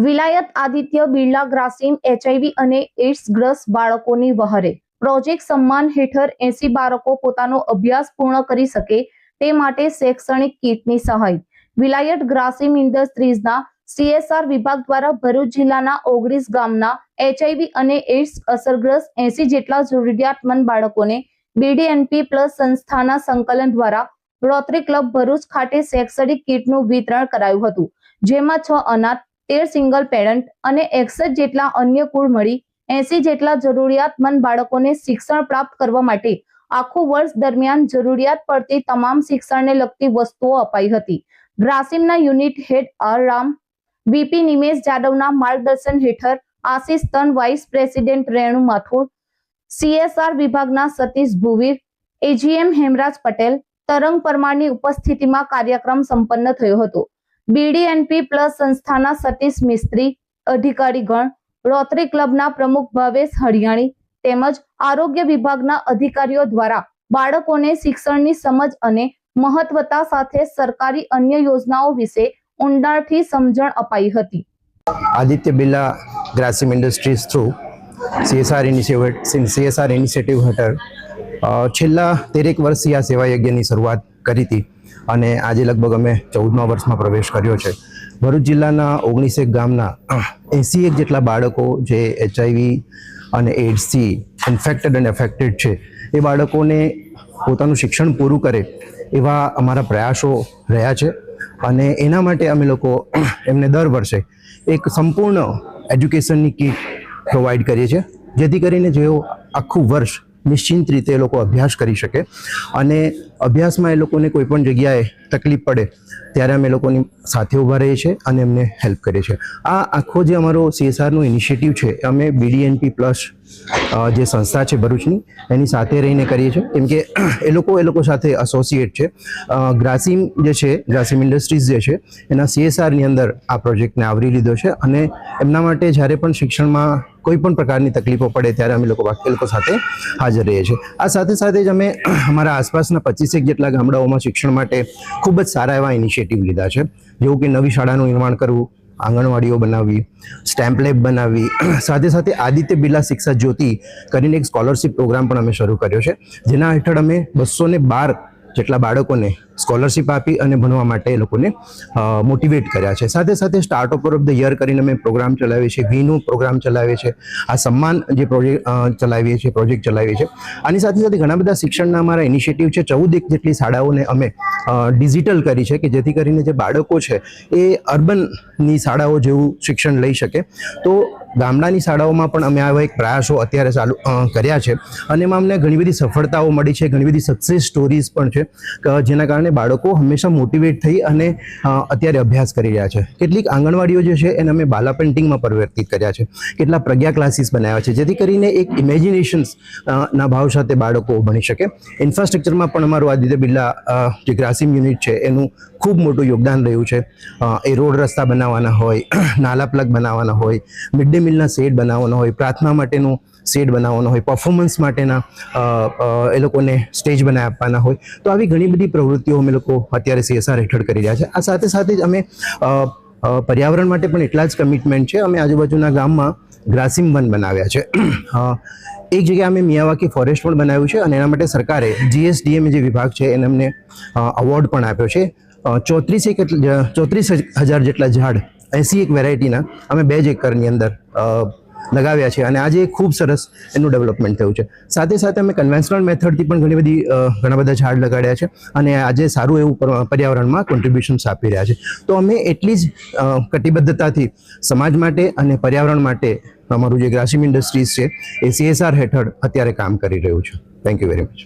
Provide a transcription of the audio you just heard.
વિલાયત Aditya Birla Grasim HIV અને ads ગ્રસ્ત બાળકોની વહારે પ્રોજેક્ટ સન્માન હેઠળ 80 બાળકો પોતાનો અભ્યાસ પૂર્ણ કરી શકે તે માટે શૈક્ષણિક કીટની સહાય વિલાયત ગ્રાસિમ ઇન્ડસ્ટ્રીઝના CSR વિભાગ દ્વારા ભરૂચ જિલ્લાના 19 ગામના HIV અને એડ્સ અસરગ્રસ્ત 80 જેટલા જરૂરિયાતમંદ બાળકોને BDNP પ્લસ સંસ્થાના સંકલન દ્વારા રોટરી ક્લબ ભરૂચ ખાતે શૈક્ષણિક કીટનું વિતરણ કરાયું હતું, જેમાં 6 અનાથ 13 સિંગલ પેરેન્ટ અને 61 જેટલા અન્ય કુલ મળી 80 જેટલા જરૂરિયાતમંદ બાળકોને શિક્ષણ પ્રાપ્ત કરવા માટે આખું વર્ષ દરમિયાન જરૂરિયાત પડતી તમામ શિક્ષણને લગતી વસ્તુઓ અપાઈ હતી। ગ્રાસિમના unit head R Ram VP Nimesh જાદવના માર્ગદર્શન હેઠળ Ashish Tan vice president Renu Mathur, CSR વિભાગના સતીશ ભુવીર, AGM હેમરાજ પટેલ, તરંગ પરમારની ઉપસ્થિતિમાં કાર્યક્રમ સંપન્ન થયો હતો। BDNP પ્લસ સંસ્થાના સતીશ મિસ્ત્રી, અધિકારીગણ, રોટરી ક્લબના પ્રમુખ ભાવેશ હરિયાણી તેમજ આરોગ્ય વિભાગના અધિકારીઓ દ્વારા બાળકોને શિક્ષણની સમજ અને મહત્વતા સાથે સરકારી અન્ય યોજનાઓ વિશે ઊંડાણથી સમજણ અપાઈ હતી। Aditya Birla Grasim industries through CSR initiative હેઠળ છેલ્લા 13 વર્ષથી આ સેવા યજ્ઞની શરૂઆત કરી હતી અને આજે લગભગ અમે 14મા વર્ષમાં પ્રવેશ કર્યો છે। ભરૂચ જિલ્લાના 19 ગામના 81 જેટલા બાળકો જે HIV અને એડ્સથી ઇન્ફેક્ટેડ અને એફેક્ટેડ છે એ બાળકોને પોતાનું શિક્ષણ પૂરું કરે એવા અમારા પ્રયાસો રહ્યા છે અને એના માટે અમે લોકો એમને દર વર્ષે એક સંપૂર્ણ એજ્યુકેશનની કીટ પ્રોવાઈડ કરીએ છીએ, જેથી કરીને જેઓ આખું વર્ષ નિશ્ચિંત રીતે એ લોકો અભ્યાસ કરી શકે અને અભ્યાસમાં એ લોકોને કોઈ પણ જગ્યાએ તકલીફ પડે ત્યારે અમે લોકોની સાથે ઊભા રહીએ છીએ અને એમને હેલ્પ કરીએ છીએ। આ આખો જે અમારો CSRનો ઇનિશિયેટિવ છે અમે BDNP પ્લસ જે સંસ્થા છે ભરૂચની એની સાથે રહીને કરીએ છીએ, કેમ કે એ લોકો સાથે એસોસિએટ છે। ગ્રાસિમ જે છે, ગ્રાસિમ ઇન્ડસ્ટ્રીઝ જે છે એના CSRની અંદર આ પ્રોજેક્ટને આવરી લીધો છે અને એમના માટે જ્યારે પણ શિક્ષણમાં કોઈ પણ પ્રકારની તકલીફો પડે ત્યારે અમે એ લોકો સાથે હાજર રહીએ છીએ। આ સાથે સાથે જ અમે અમારા આસપાસના 25 જેટલા ગામડાઓમાં શિક્ષણ માટે ખૂબ જ સારા એવા ઇનિશિયેટિવ લીધા છે, જેવું કે નવી શાળાનું નિર્માણ કરવું, આંગણવાડીઓ બનાવવી, સ્ટેમ્પ લેબ બનાવવી, સાથે સાથે આદિત્ય બિરલા શિક્ષા જ્યોતિ કરીને એક સ્કોલરશિપ પ્રોગ્રામ પણ અમે શરૂ કર્યો છે, જેના હેઠળ અમે 212 જેટલા બાળકોને સ્કોલરશિપ આપી અને ભણવા માટે એ લોકોને મોટિવેટ કર્યા છે। સાથે સાથે સ્ટાર્ટઅપર ઓફ ધ યર કરીને અમે પ્રોગ્રામ ચલાવીએ છીએ, વીનું પ્રોગ્રામ ચલાવીએ છીએ, આ સન્માન જે પ્રોજેક્ટ ચલાવીએ છીએ। આની સાથે સાથે ઘણા બધા શિક્ષણના અમારા ઇનિશિયેટિવ છે। 14 જેટલી શાળાઓને અમે ડિજિટલ કરી છે કે જેથી કરીને જે બાળકો છે એ અર્બનની શાળાઓ જેવું શિક્ષણ લઈ શકે। તો ગામડાની શાળાઓમાં પણ અમે આવા એક પ્રયાસો અત્યારે ચાલુ કર્યા છે અને એમાં અમને ઘણી બધી સફળતાઓ મળી છે, ઘણી બધી સક્સેસ સ્ટોરીઝ પણ છે, જેના કારણે બાળકો હંમેશા મોટિવેટ થઈ અને અત્યારે અભ્યાસ કરી રહ્યા છે। કેટલીક આંગણવાડીઓ જે છે એને અમે બાલા પેઇન્ટિંગમાં પરિવર્તિત કર્યા છે, કેટલા પ્રજ્ઞા ક્લાસીસ બનાવ્યા છે, જેથી કરીને એક ઇમેજિનેશન્સ ના ભાવ સાથે બાળકો ભણી શકે। ઇન્ફ્રાસ્ટ્રક્ચરમાં પણ અમારું આદિત્ય બિરલા જે ગ્રાસિમ યુનિટ છે એનું ખૂબ મોટું યોગદાન રહ્યું છે। એ રોડ રસ્તા બનાવવાના હોય, નાલા પ્લગ બનાવવાના હોય, મિડ ડે મીલના શેડ બનાવવાના હોય, પ્રાર્થના માટેનું શેડ બનાવવાનો હોય, પરફોર્મન્સ માટેના એ લોકોને સ્ટેજ બનાવી આપવાના હોય, તો આવી ઘણી બધી પ્રવૃત્તિઓ અમે લોકો અત્યારે CSR હેઠળ કરી રહ્યા છે। આ સાથે સાથે જ અમે પર્યાવરણ માટે પણ એટલા જ કમિટમેન્ટ છે। અમે આજુબાજુના ગામમાં ગ્રાસિમ વન બનાવ્યા છે। એક જગ્યાએ અમે મિયાવાકી ફોરેસ્ટ પણ બનાવ્યું છે અને એના માટે સરકારે GSDM જે વિભાગ છે એને અમને અવોર્ડ પણ આપ્યો છે। 34,000 જેટલા ઝાડ 81 વેરાયટીના અમે 2 એકરની અંદર લગાવ્યા છે અને આજે ખૂબ સરસ એનું ડેવલપમેન્ટ થયું છે। સાથે સાથે અમે કન્વેન્શનલ મેથડથી પણ ઘણા બધા ઝાડ લગાડ્યા છે અને આજે સારું એવું પર્યાવરણમાં કોન્ટ્રીબ્યુશન્સ આપી રહ્યા છે। તો અમે એટલી જ કટિબદ્ધતાથી સમાજ માટે અને પર્યાવરણ માટે અમારું જે ગ્રાસિમ ઇન્ડસ્ટ્રીઝ છે એ CSR હેઠળ અત્યારે કામ કરી રહ્યું છે। Thank you very much.